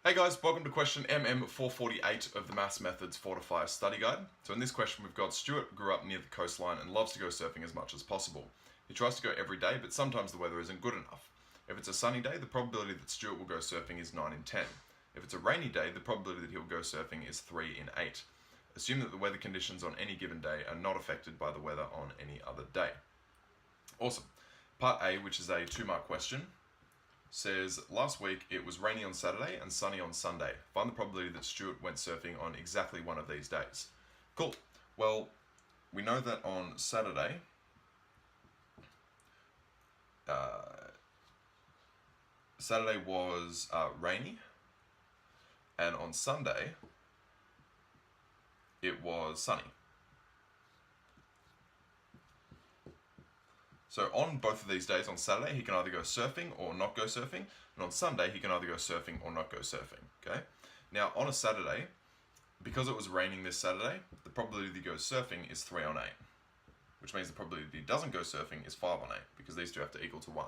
Hey guys, welcome to question MM448 of the Maths Methods Fortify study guide. So in this question we've got Stuart grew up near the coastline and loves to go surfing as much as possible. He tries to go every day, but sometimes the weather isn't good enough. If it's a sunny day, the probability that Stuart will go surfing is 9 in 10. If it's a rainy day, the probability that he'll go surfing is 3 in 8. Assume that the weather conditions on any given day are not affected by the weather on any other day. Awesome. Part A, which is a 2-mark question, says, last week it was rainy on Saturday and sunny on Sunday. Find the probability that Stuart went surfing on exactly one of these days. Cool. Well, we know that on Saturday, Saturday was rainy, and on Sunday, it was sunny. So on both of these days, on Saturday, he can either go surfing or not go surfing, and on Sunday, he can either go surfing or not go surfing, okay? Now, on a Saturday, because it was raining this Saturday, the probability that he goes surfing is 3 on 8, which means the probability that he doesn't go surfing is 5 on 8, because these two have to equal to 1.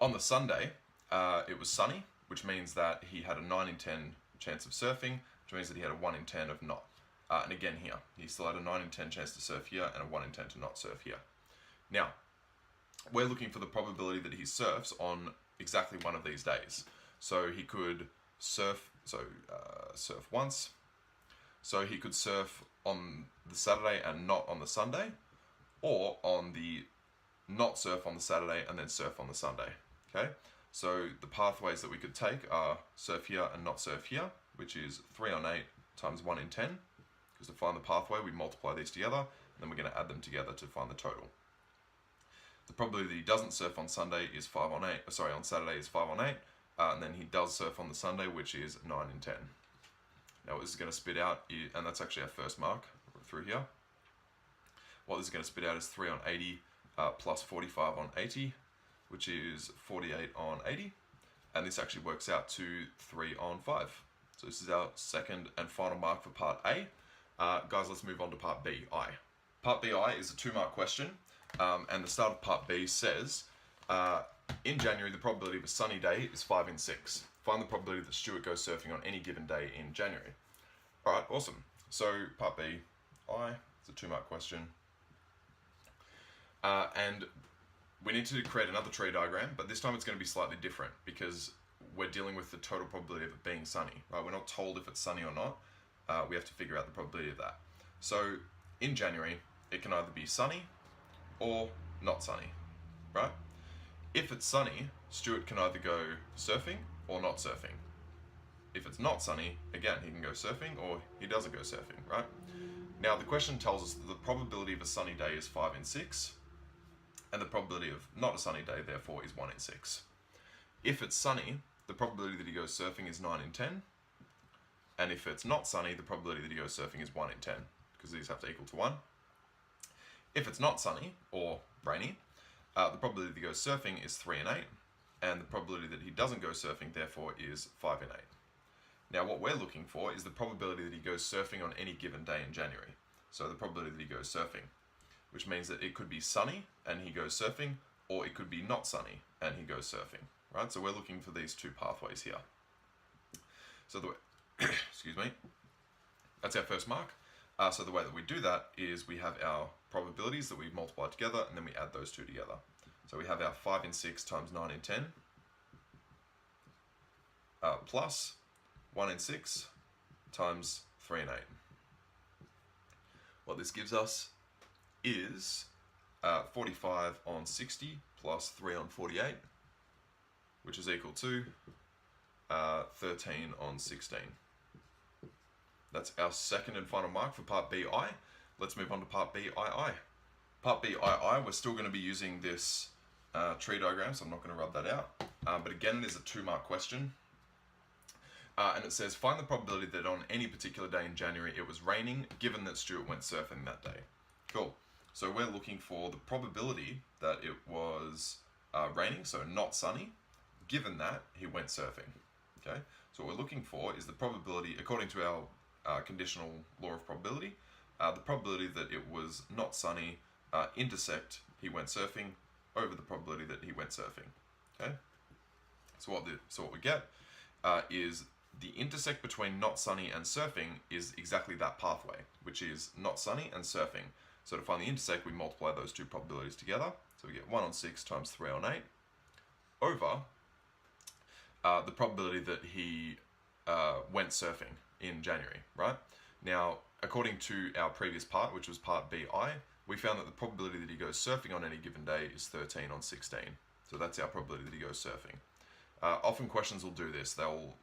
On the Sunday, it was sunny, which means that he had a 9 in 10 chance of surfing, which means that he had a 1 in 10 of not. And again here, he still had a 9 in 10 chance to surf here and a 1 in 10 to not surf here. Now, we're looking for the probability that he surfs on exactly one of these days. So he could surf, surf once. So he could surf on the Saturday and not on the Sunday, or on the not surf on the Saturday and then surf on the Sunday, okay? So the pathways that we could take are surf here and not surf here, which is 3 on 8 times 1 in 10. Because to find the pathway, we multiply these together, and then we're going to add them together to find the total. The probability that he doesn't surf on Sunday is 5 on 8. Sorry, on Saturday is 5 on 8, and then he does surf on the Sunday, which is 9 in 10. Now what this is going to spit out, and that's actually our first mark through here. What this is going to spit out is 3 on 80 plus 45 on 80, which is 48 on 80, and this actually works out to 3 on 5. So this is our second and final mark for part A. Guys, let's move on to part B, I. Part B, I is a 2-mark question. And the start of part B says, in January, the probability of a sunny day is 5 in 6. Find the probability that Stuart goes surfing on any given day in January. All right, awesome. So part B, I, it's a 2-mark question. And we need to create another tree diagram, but this time it's going to be slightly different because we're dealing with the total probability of it being sunny, right? We're not told if it's sunny or not. We have to figure out the probability of that. So in January, it can either be sunny or not sunny, right? If it's sunny, Stuart can either go surfing or not surfing. If it's not sunny, again, he can go surfing or he doesn't go surfing, right? Now, the question tells us that the probability of a sunny day is 5 in 6, and the probability of not a sunny day, therefore, is 1 in 6. If it's sunny, the probability that he goes surfing is 9 in 10, and if it's not sunny, the probability that he goes surfing is 1 in 10, because these have to equal to 1. If it's not sunny or rainy, the probability that he goes surfing is 3 in 8, and the probability that he doesn't go surfing, therefore, is 5 in 8. Now, what we're looking for is the probability that he goes surfing on any given day in January. So the probability that he goes surfing, which means that it could be sunny and he goes surfing, or it could be not sunny and he goes surfing, right? So we're looking for these two pathways here. So the way, excuse me, that's our first mark. So the way that we do that is we have our probabilities that we multiply together, and then we add those two together. So we have our 5 in 6 times 9 in 10 plus 1 in 6 times 3 in 8. What this gives us is 45 on 60 plus 3 on 48, which is equal to 13 on 16. That's our second and final mark for part BI. Let's move on to part BII. Part BII, we're still going to be using this tree diagram, so I'm not going to rub that out. But again, it is a 2-mark question. And it says, find the probability that on any particular day in January it was raining, given that Stuart went surfing that day. Cool. So we're looking for the probability that it was raining, so not sunny, given that he went surfing. Okay. So what we're looking for is the probability, according to our conditional law of probability, the probability that it was not sunny intersect he went surfing over the probability that he went surfing. Okay, so what we get is the intersect between not sunny and surfing is exactly that pathway, which is not sunny and surfing. So to find the intersect, we multiply those two probabilities together. So we get 1 on 6 times 3 on 8 over the probability that he went surfing in January, right? Now, according to our previous part, which was part BI, we found that the probability that he goes surfing on any given day is 13 on 16. So that's our probability that he goes surfing. Often questions will do this. They'll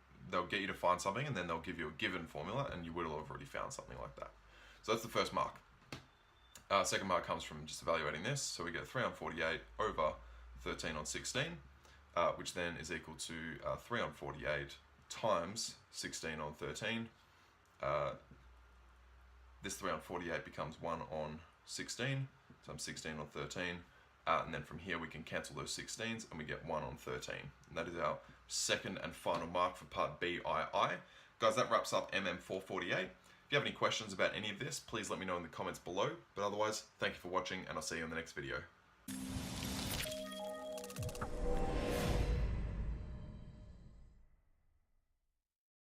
get you to find something and then they'll give you a given formula and you will have already found something like that. So that's the first mark. Second mark comes from just evaluating this. So we get 3 on 48 over 13 on 16, which then is equal to 3 on 48 times 16 on 13. This 3 on 48 becomes 1 on 16 times 16 on 13. And then from here we can cancel those 16s and we get 1 on 13. And that is our second and final mark for part BII. Guys, that wraps up MM448. If you have any questions about any of this, please let me know in the comments below. But otherwise, thank you for watching and I'll see you in the next video.